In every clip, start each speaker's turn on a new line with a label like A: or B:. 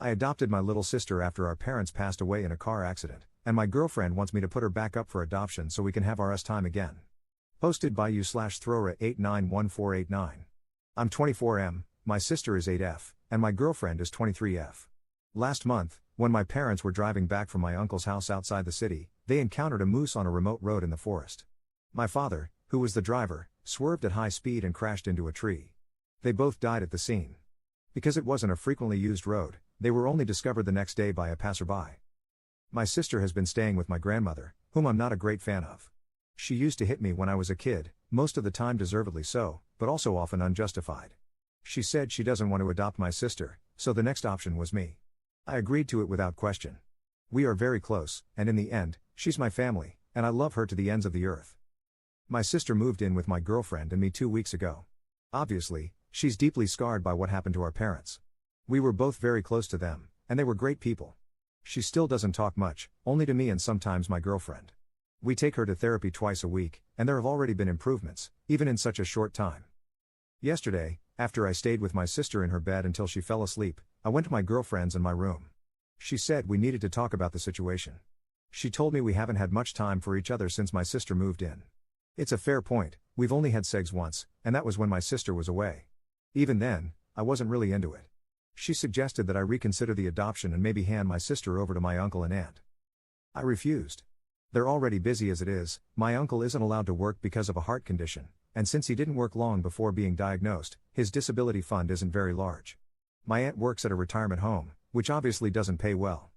A: I adopted my little sister after our parents passed away in a car accident, and my girlfriend wants me to put her back up for adoption so we can have our time again. Posted by you/Throra891489. I'm 24M, my sister is 8F, and my girlfriend is 23F. Last month, when my parents were driving back from my uncle's house outside the city, they encountered a moose on a remote road in the forest. My father, who was the driver, swerved at high speed and crashed into a tree. They both died at the scene. Because it wasn't a frequently used road, they were only discovered the next day by a passerby. My sister has been staying with my grandmother, whom I'm not a great fan of. She used to hit me when I was a kid, most of the time deservedly so, but also often unjustified. She said she doesn't want to adopt my sister, so the next option was me. I agreed to it without question. We are very close, and in the end, she's my family, and I love her to the ends of the earth. My sister moved in with my girlfriend and me 2 weeks ago. Obviously, she's deeply scarred by what happened to our parents. We were both very close to them, and they were great people. She still doesn't talk much, only to me and sometimes my girlfriend. We take her to therapy twice a week, and there have already been improvements, even in such a short time. Yesterday, after I stayed with my sister in her bed until she fell asleep, I went to my girlfriend's in my room. She said we needed to talk about the situation. She told me we haven't had much time for each other since my sister moved in. It's a fair point, we've only had sex once, and that was when my sister was away. Even then, I wasn't really into it. She suggested that I reconsider the adoption and maybe hand my sister over to my uncle and aunt. I refused. They're already busy as it is, my uncle isn't allowed to work because of a heart condition, and since he didn't work long before being diagnosed, his disability fund isn't very large. My aunt works at a retirement home, which obviously doesn't pay well.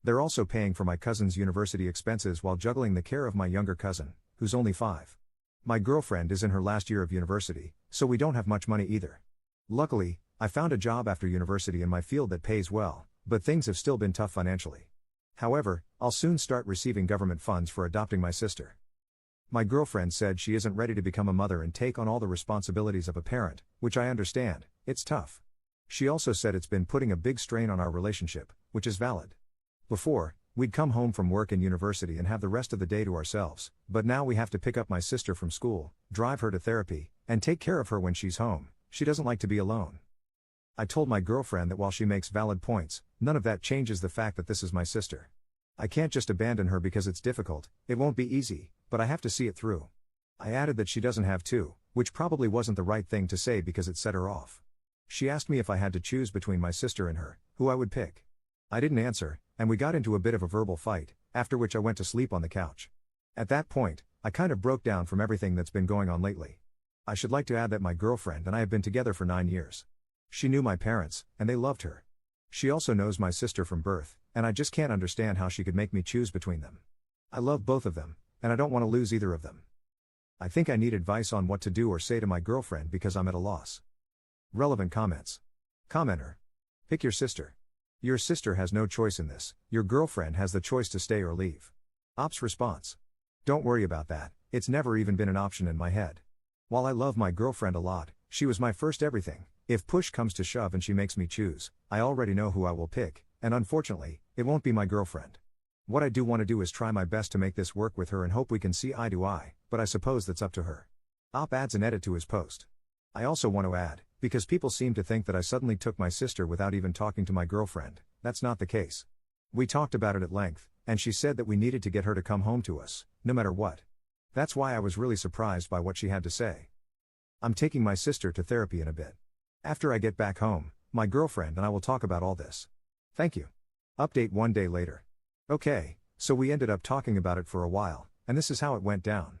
A: They're also paying for my cousin's university expenses while juggling the care of my younger cousin, who's only 5. My girlfriend is in her last year of university, so we don't have much money either. Luckily, I found a job after university in my field that pays well, but things have still been tough financially. However, I'll soon start receiving government funds for adopting my sister. My girlfriend said she isn't ready to become a mother and take on all the responsibilities of a parent, which I understand, it's tough. She also said it's been putting a big strain on our relationship, which is valid. Before, we'd come home from work and university and have the rest of the day to ourselves, but now we have to pick up my sister from school, drive her to therapy, and take care of her when she's home. She doesn't like to be alone. I told my girlfriend that while she makes valid points, none of that changes the fact that this is my sister. I can't just abandon her because it's difficult, it won't be easy, but I have to see it through. I added that she doesn't have to, which probably wasn't the right thing to say because it set her off. She asked me if I had to choose between my sister and her, who I would pick. I didn't answer, and we got into a bit of a verbal fight, after which I went to sleep on the couch. At that point, I kind of broke down from everything that's been going on lately. I should like to add that my girlfriend and I have been together for 9 years. She knew my parents, and they loved her. She also knows my sister from birth, and I just can't understand how she could make me choose between them. I love both of them, and I don't want to lose either of them. I think I need advice on what to do or say to my girlfriend because I'm at a loss. Relevant comments. Commenter. Pick your sister. Your sister has no choice in this, your girlfriend has the choice to stay or leave. Ops response. Don't worry about that, it's never even been an option in my head. While I love my girlfriend a lot, she was my first everything. If push comes to shove and she makes me choose, I already know who I will pick, and unfortunately, it won't be my girlfriend. What I do want to do is try my best to make this work with her and hope we can see eye to eye, but I suppose that's up to her. Op adds an edit to his post. I also want to add, because people seem to think that I suddenly took my sister without even talking to my girlfriend, that's not the case. We talked about it at length, and she said that we needed to get her to come home to us, no matter what. That's why I was really surprised by what she had to say. I'm taking my sister to therapy in a bit. After I get back home, my girlfriend and I will talk about all this. Thank you. Update 1 day later. Okay, so we ended up talking about it for a while, and this is how it went down.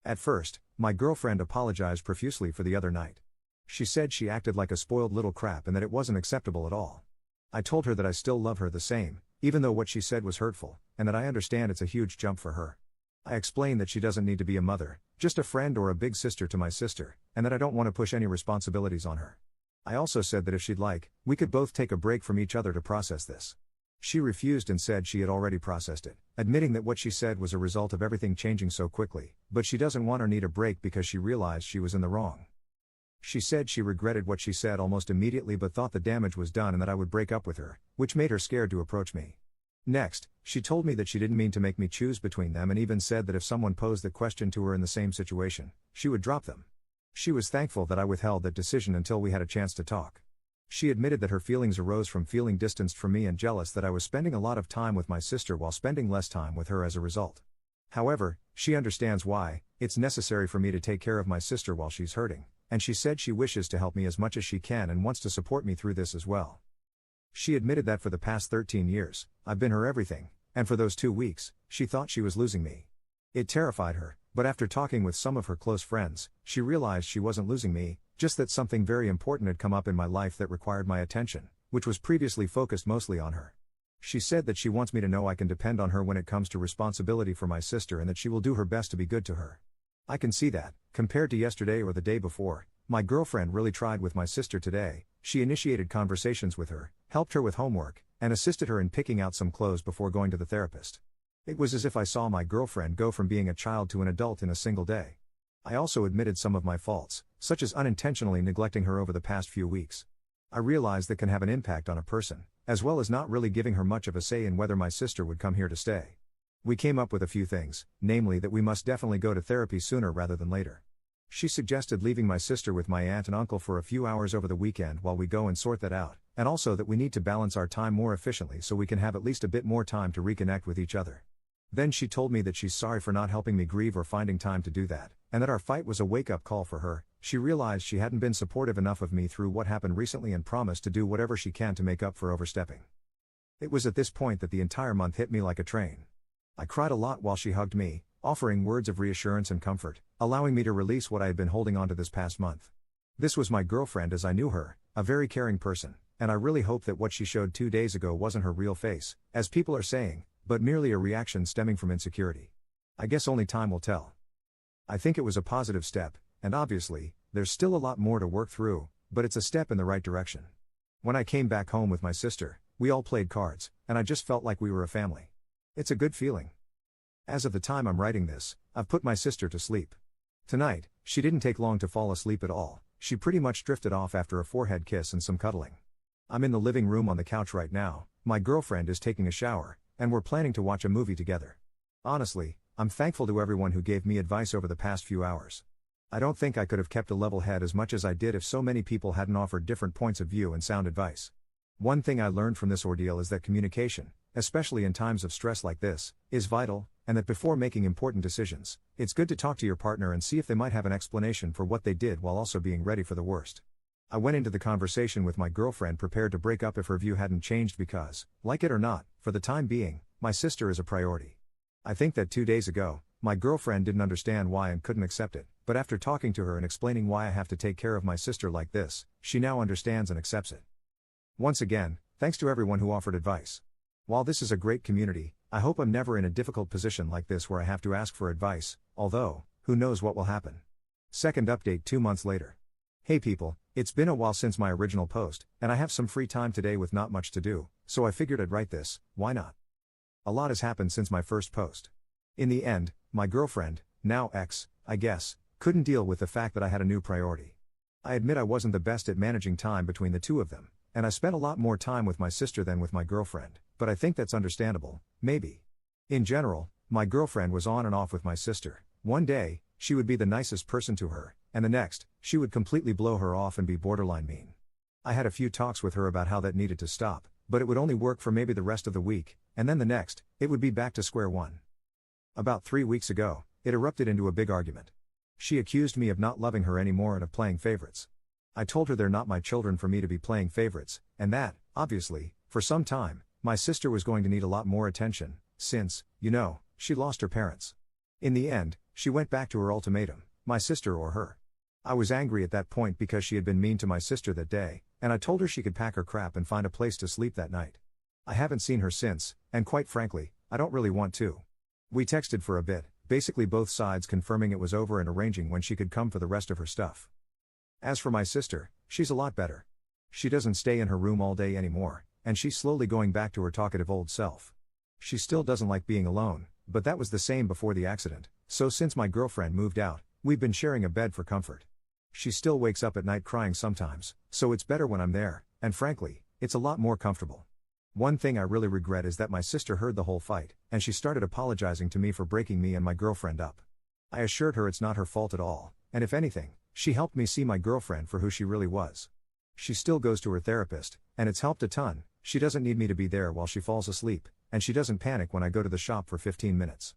A: At first, my girlfriend apologized profusely for the other night. She said she acted like a spoiled little crap and that it wasn't acceptable at all. I told her that I still love her the same, even though what she said was hurtful, and that I understand it's a huge jump for her. I explained that she doesn't need to be a mother, just a friend or a big sister to my sister, and that I don't want to push any responsibilities on her. I also said that if she'd like, we could both take a break from each other to process this. She refused and said she had already processed it, admitting that what she said was a result of everything changing so quickly, but she doesn't want or need a break because she realized she was in the wrong. She said she regretted what she said almost immediately but thought the damage was done and that I would break up with her, which made her scared to approach me. Next, she told me that she didn't mean to make me choose between them and even said that if someone posed the question to her in the same situation, she would drop them. She was thankful that I withheld that decision until we had a chance to talk. She admitted that her feelings arose from feeling distanced from me and jealous that I was spending a lot of time with my sister while spending less time with her as a result. However, she understands why. It's necessary for me to take care of my sister while she's hurting, and she said she wishes to help me as much as she can and wants to support me through this as well. She admitted that for the past 13 years, I've been her everything, and for those 2 weeks, she thought she was losing me. It terrified her, but after talking with some of her close friends, she realized she wasn't losing me, just that something very important had come up in my life that required my attention, which was previously focused mostly on her. She said that she wants me to know I can depend on her when it comes to responsibility for my sister and that she will do her best to be good to her. I can see that, compared to yesterday or the day before, my girlfriend really tried with my sister today. She initiated conversations with her, helped her with homework, and assisted her in picking out some clothes before going to the therapist. It was as if I saw my girlfriend go from being a child to an adult in a single day. I also admitted some of my faults, such as unintentionally neglecting her over the past few weeks. I realized that can have an impact on a person, as well as not really giving her much of a say in whether my sister would come here to stay. We came up with a few things, namely that we must definitely go to therapy sooner rather than later. She suggested leaving my sister with my aunt and uncle for a few hours over the weekend while we go and sort that out, and also that we need to balance our time more efficiently so we can have at least a bit more time to reconnect with each other. Then she told me that she's sorry for not helping me grieve or finding time to do that, and that our fight was a wake-up call for her. She realized she hadn't been supportive enough of me through what happened recently and promised to do whatever she can to make up for overstepping. It was at this point that the entire month hit me like a train. I cried a lot while she hugged me, offering words of reassurance and comfort, allowing me to release what I had been holding onto this past month. This was my girlfriend as I knew her, a very caring person, and I really hope that what she showed 2 days ago wasn't her real face, as people are saying, but merely a reaction stemming from insecurity. I guess only time will tell. I think it was a positive step, and obviously, there's still a lot more to work through, but it's a step in the right direction. When I came back home with my sister, we all played cards, and I just felt like we were a family. It's a good feeling. As of the time I'm writing this, I've put my sister to sleep. Tonight, she didn't take long to fall asleep at all. She pretty much drifted off after a forehead kiss and some cuddling. I'm in the living room on the couch right now, my girlfriend is taking a shower, and we're planning to watch a movie together. Honestly, I'm thankful to everyone who gave me advice over the past few hours. I don't think I could have kept a level head as much as I did if so many people hadn't offered different points of view and sound advice. One thing I learned from this ordeal is that communication, especially in times of stress like this, is vital, and that before making important decisions, it's good to talk to your partner and see if they might have an explanation for what they did while also being ready for the worst. I went into the conversation with my girlfriend prepared to break up if her view hadn't changed because, like it or not, for the time being, my sister is a priority. I think that 2 days ago, my girlfriend didn't understand why and couldn't accept it, but after talking to her and explaining why I have to take care of my sister like this, she now understands and accepts it. Once again, thanks to everyone who offered advice. While this is a great community, I hope I'm never in a difficult position like this where I have to ask for advice, although, who knows what will happen. Second update 2 months later. Hey people, it's been a while since my original post, and I have some free time today with not much to do, so I figured I'd write this, why not? A lot has happened since my first post. In the end, my girlfriend, now ex, I guess, couldn't deal with the fact that I had a new priority. I admit I wasn't the best at managing time between the two of them, and I spent a lot more time with my sister than with my girlfriend, but I think that's understandable, maybe. In general, my girlfriend was on and off with my sister. One day, she would be the nicest person to her, and the next, she would completely blow her off and be borderline mean. I had a few talks with her about how that needed to stop, but it would only work for maybe the rest of the week, and then the next, it would be back to square one. About 3 weeks ago, it erupted into a big argument. She accused me of not loving her anymore and of playing favorites. I told her they're not my children for me to be playing favorites, and that, obviously, for some time, my sister was going to need a lot more attention, since, she lost her parents. In the end, she went back to her ultimatum, my sister or her. I was angry at that point because she had been mean to my sister that day, and I told her she could pack her crap and find a place to sleep that night. I haven't seen her since, and quite frankly, I don't really want to. We texted for a bit, basically both sides confirming it was over and arranging when she could come for the rest of her stuff. As for my sister, she's a lot better. She doesn't stay in her room all day anymore, and she's slowly going back to her talkative old self. She still doesn't like being alone, but that was the same before the accident, so since my girlfriend moved out, we've been sharing a bed for comfort. She still wakes up at night crying sometimes, so it's better when I'm there, and frankly, it's a lot more comfortable. One thing I really regret is that my sister heard the whole fight, and she started apologizing to me for breaking me and my girlfriend up. I assured her it's not her fault at all, and if anything, she helped me see my girlfriend for who she really was. She still goes to her therapist, and it's helped a ton. She doesn't need me to be there while she falls asleep, and she doesn't panic when I go to the shop for 15 minutes.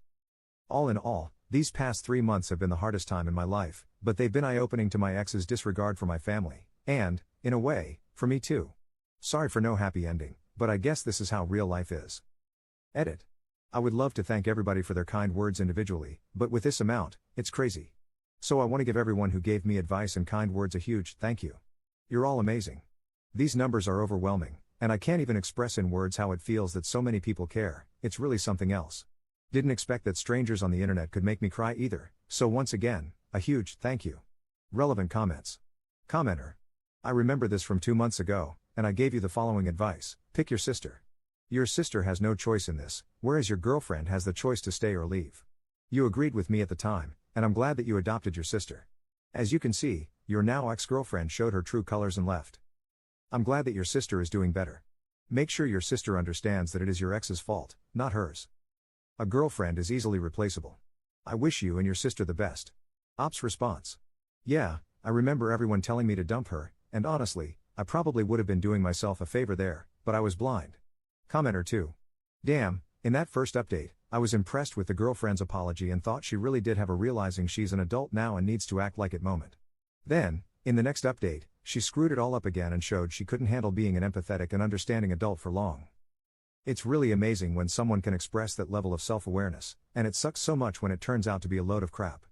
A: All in all, these past 3 months have been the hardest time in my life, but they've been eye-opening to my ex's disregard for my family, and, in a way, for me too. Sorry for no happy ending, but I guess this is how real life is. Edit. I would love to thank everybody for their kind words individually, but with this amount, it's crazy. So I want to give everyone who gave me advice and kind words a huge thank you. You're all amazing. These numbers are overwhelming, and I can't even express in words how it feels that so many people care. It's really something else. Didn't expect that strangers on the internet could make me cry either, so once again, a huge thank you. Relevant comments. Commenter. I remember this from 2 months ago, and I gave you the following advice: pick your sister. Your sister has no choice in this, whereas your girlfriend has the choice to stay or leave. You agreed with me at the time, and I'm glad that you adopted your sister. As you can see, your now ex-girlfriend showed her true colors and left. I'm glad that your sister is doing better. Make sure your sister understands that it is your ex's fault, not hers. A girlfriend is easily replaceable. I wish you and your sister the best. Ops response. Yeah, I remember everyone telling me to dump her, and honestly, I probably would have been doing myself a favor there, but I was blind. Commenter 2. Damn, in that first update, I was impressed with the girlfriend's apology and thought she really did have a realizing she's an adult now and needs to act like it moment. Then, in the next update, she screwed it all up again and showed she couldn't handle being an empathetic and understanding adult for long. It's really amazing when someone can express that level of self-awareness, and it sucks so much when it turns out to be a load of crap.